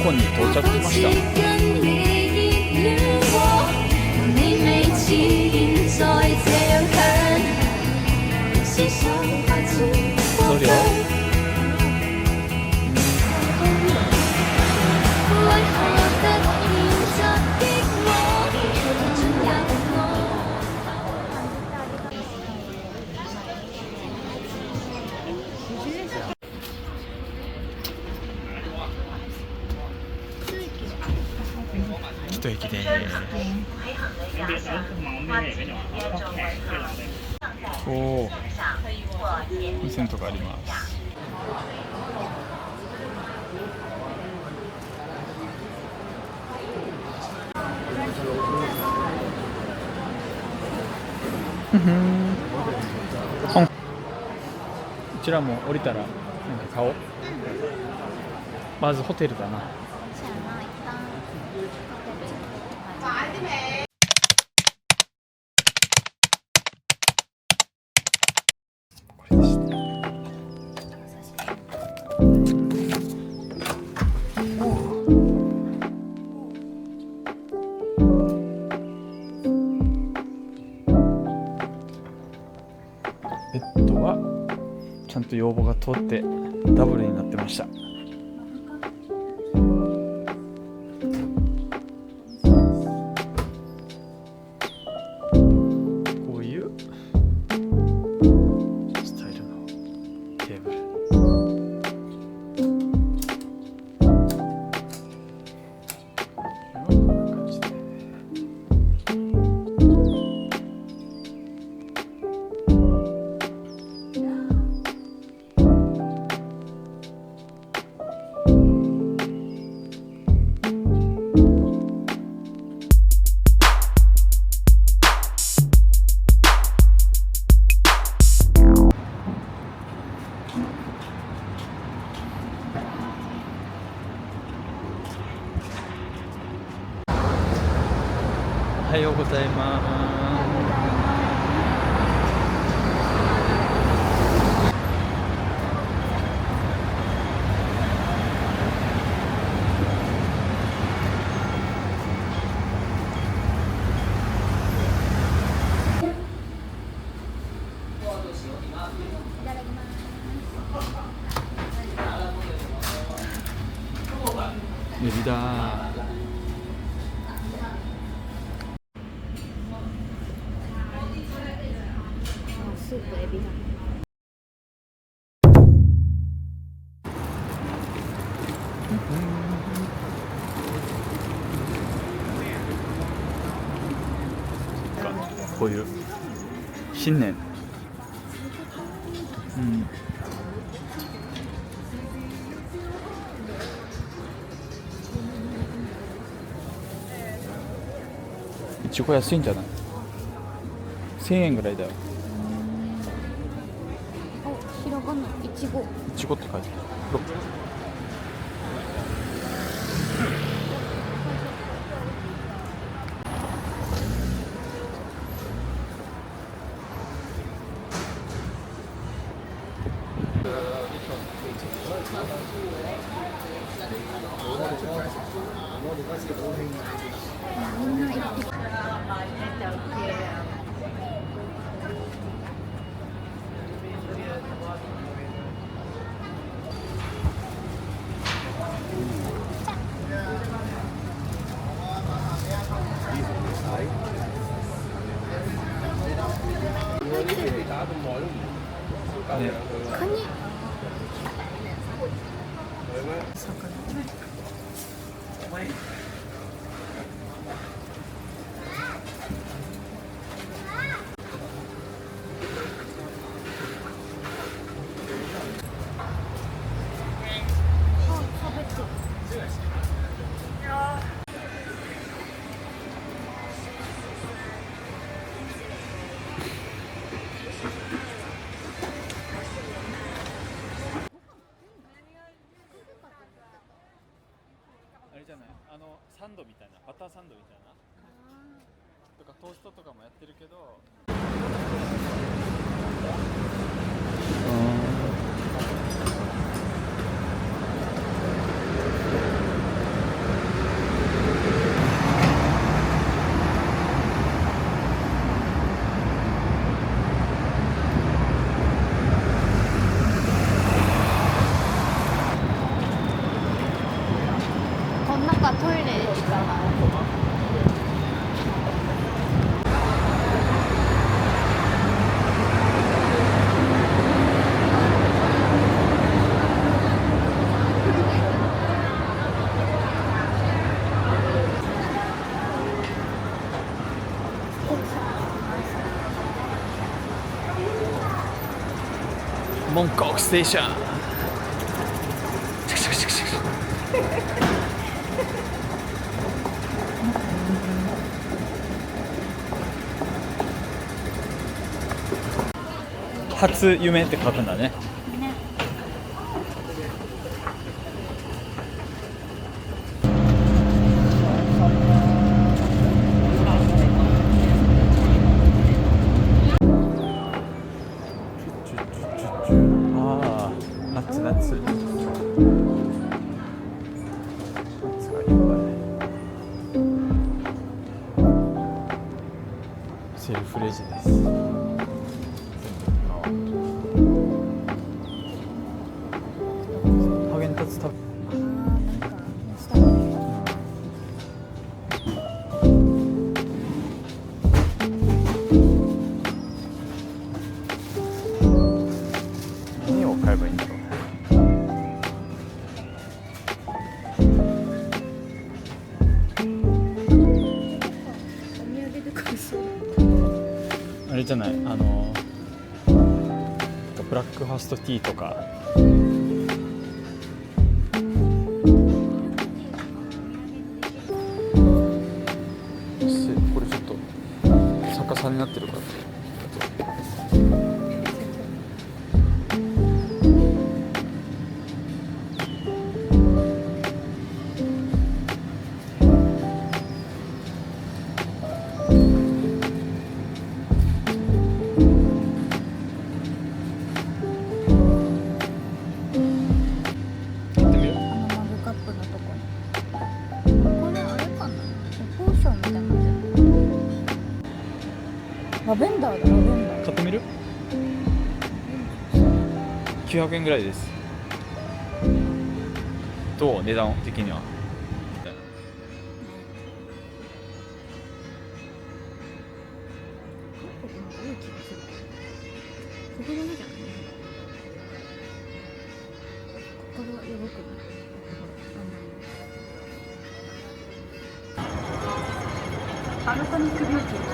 港に到着しました。それよ。一駅でおお、温泉とかあります。こちらも降りたらなんか買おう。まずホテルだな。これでした。ベッドはちゃんと要望が通ってダブルになってました。こういうスタイルのテーブル。こんな感じで。おはようございます。エビだ。スープエビだ。こういう新年、いちご安いんじゃない？1000円ぐらいだよ。ひらがな、いちご。いちごって書いてある。みんな行ってきた。カニ。あれじゃない、サンドみたいな、バターサンドみたいなとかトーストとかもやってるけど、がトイレしかない。モンコークステーション。初夢って書くんだね。ね。ああ、夏夏。夏がいっぱい。セルフレジです。ハーゲンダッツ食べ。なんか下に何を買えばいいんだろう。お土産で買いそう。あれじゃない、ブラックファストティーとか。これちょっと逆さになってるから。行ってみる？マグカップのとこに。これあれかな。ポーションみたいなのラベンダーだ、ラベンダー。買ってみる？900円ぐらいです。どう？値段的には。多い気がする。ここだけじゃない。ここがやばくない？パナソニックビューティー。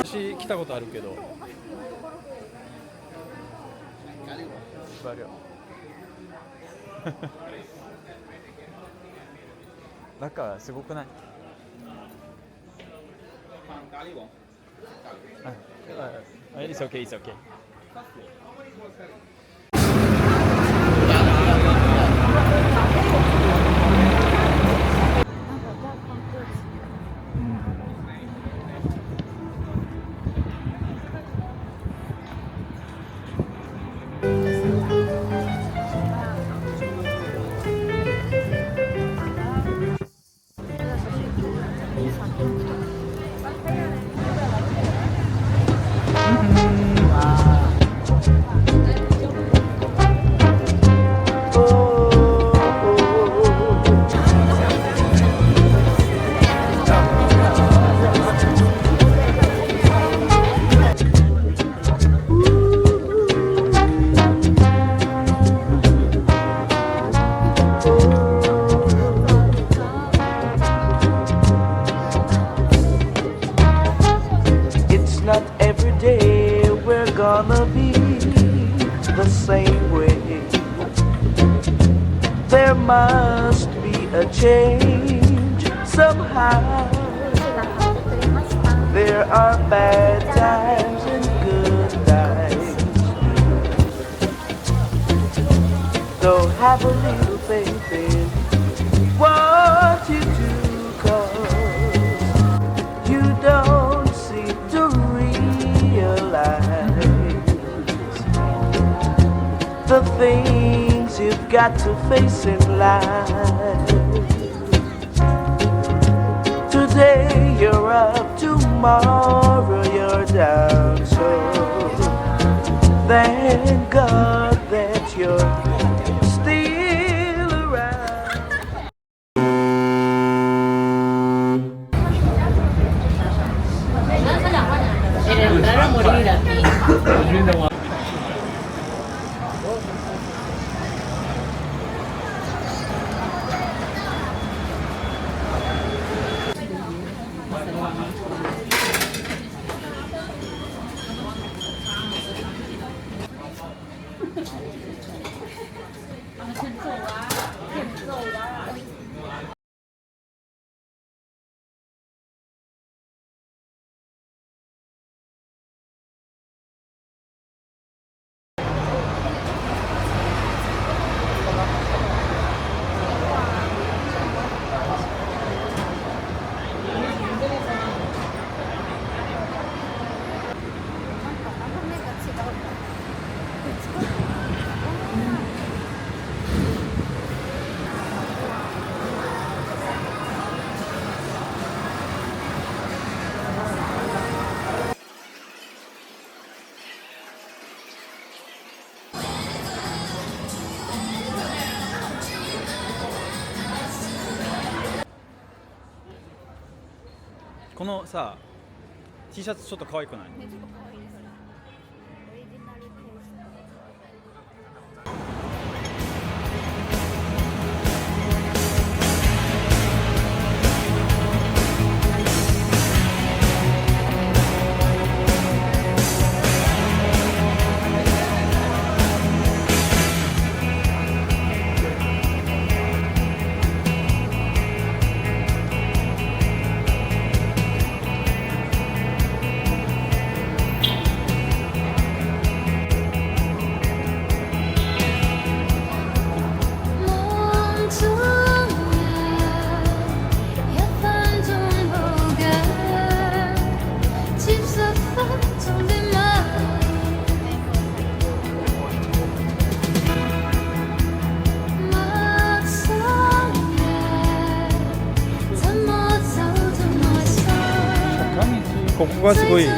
私来たことあるけど。中すごくない？It's okay, it's okay. 「same way. There must be a change somehow. There are bad times and good times. So have a little faith in what you do, 'cause got to face in life. Today you're up, tomorrow you're down. So thank God that you're still around. En entrar a morir aquí.このさ T シャツちょっと可愛くない？ちょっと可愛いそれ。オリジナルテイスト。ここがすごい。みん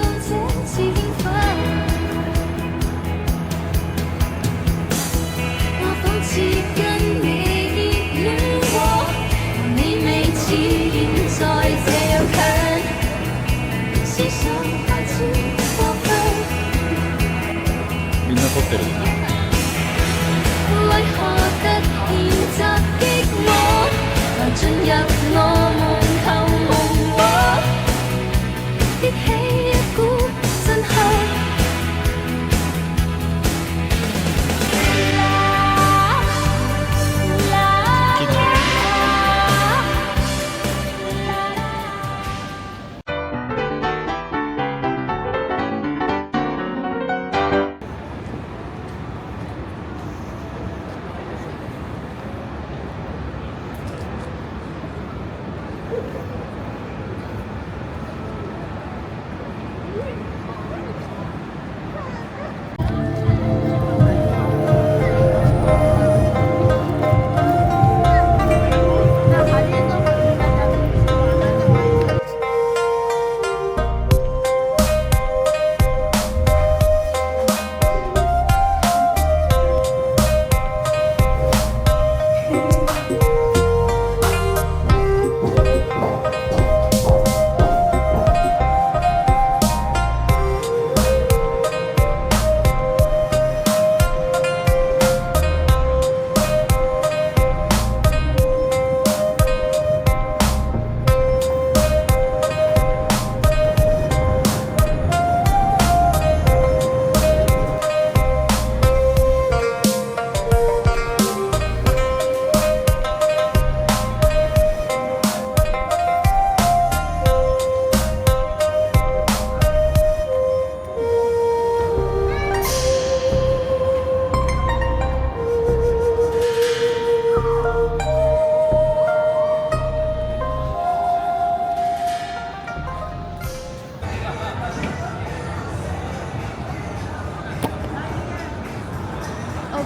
な撮ってる。進入我夢後夢話，激起一股震撼。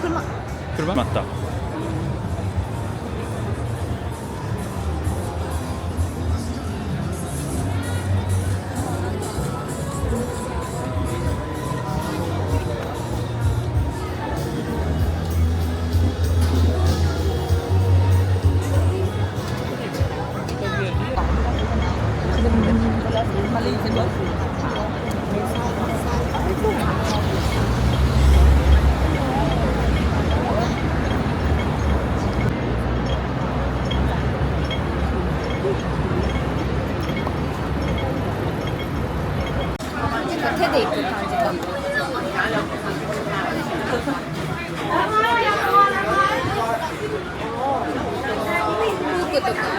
車？車？待った。 테드 입고 가지고. 그것도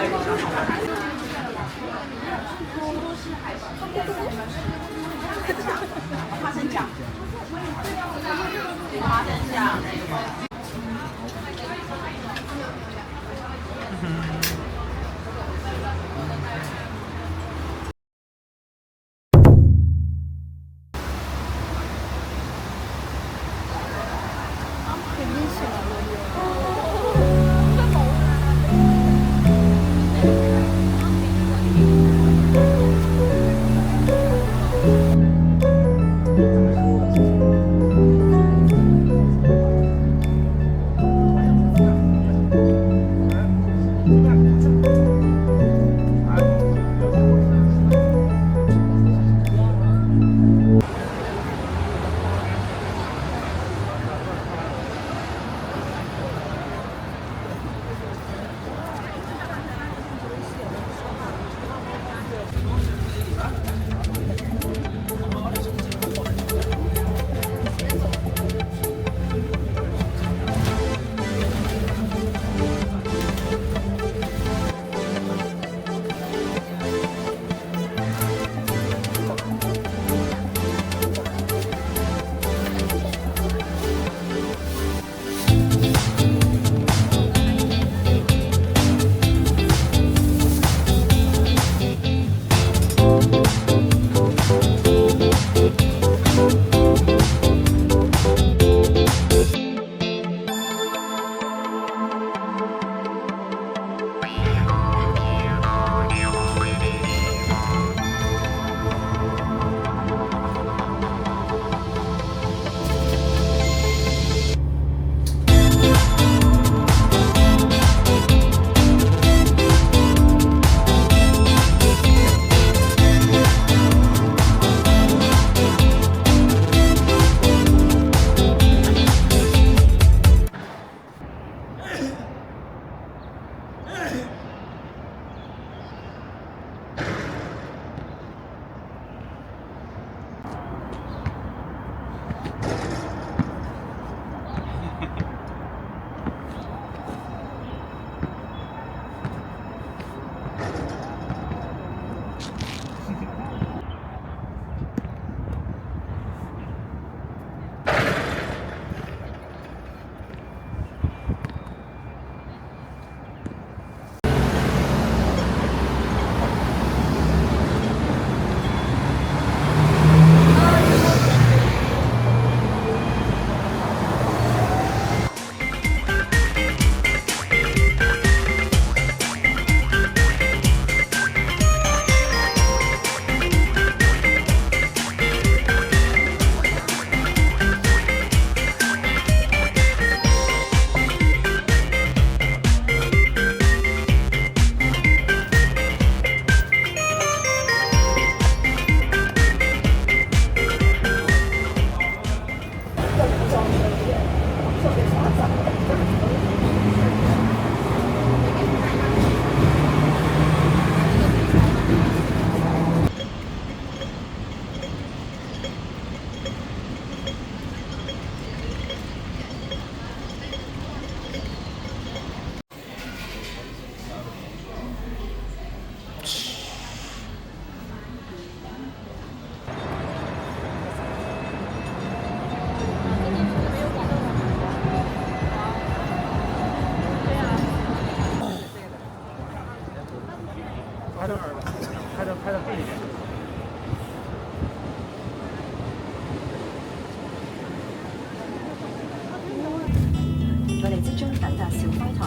我哋即將抵達小輝台，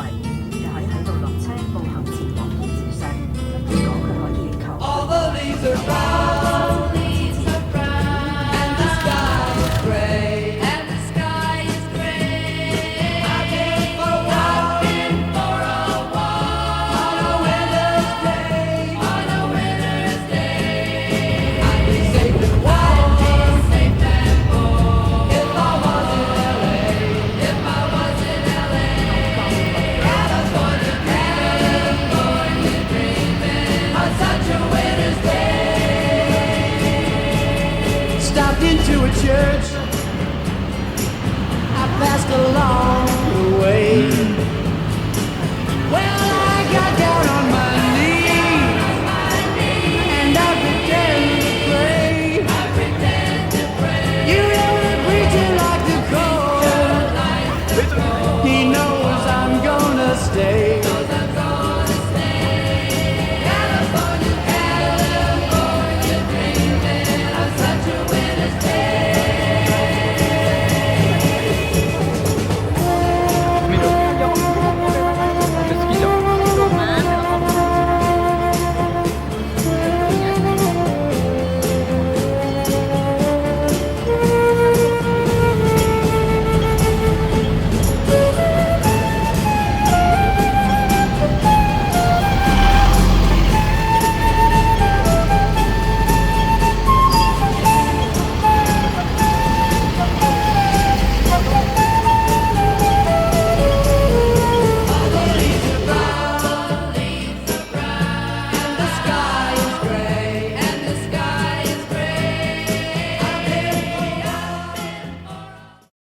你可以喺度落車步行前往天橋上。如果佢可以求。